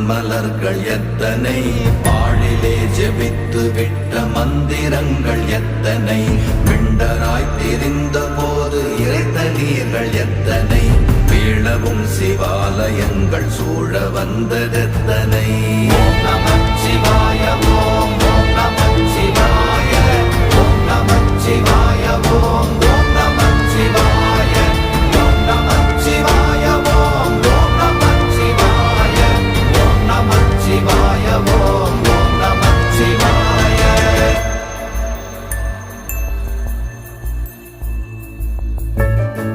மலர்கள் எத்தனை, பாழிலே ஜெபித்து விட்ட மந்திரங்கள் எத்தனை, மிண்டராய் திரிந்த போது இறைத்த நீர்கள் எத்தனை, வீழவும் சிவாலயங்கள் சூழ வந்ததெத்தனை. ஓம் நமச்சிவாய.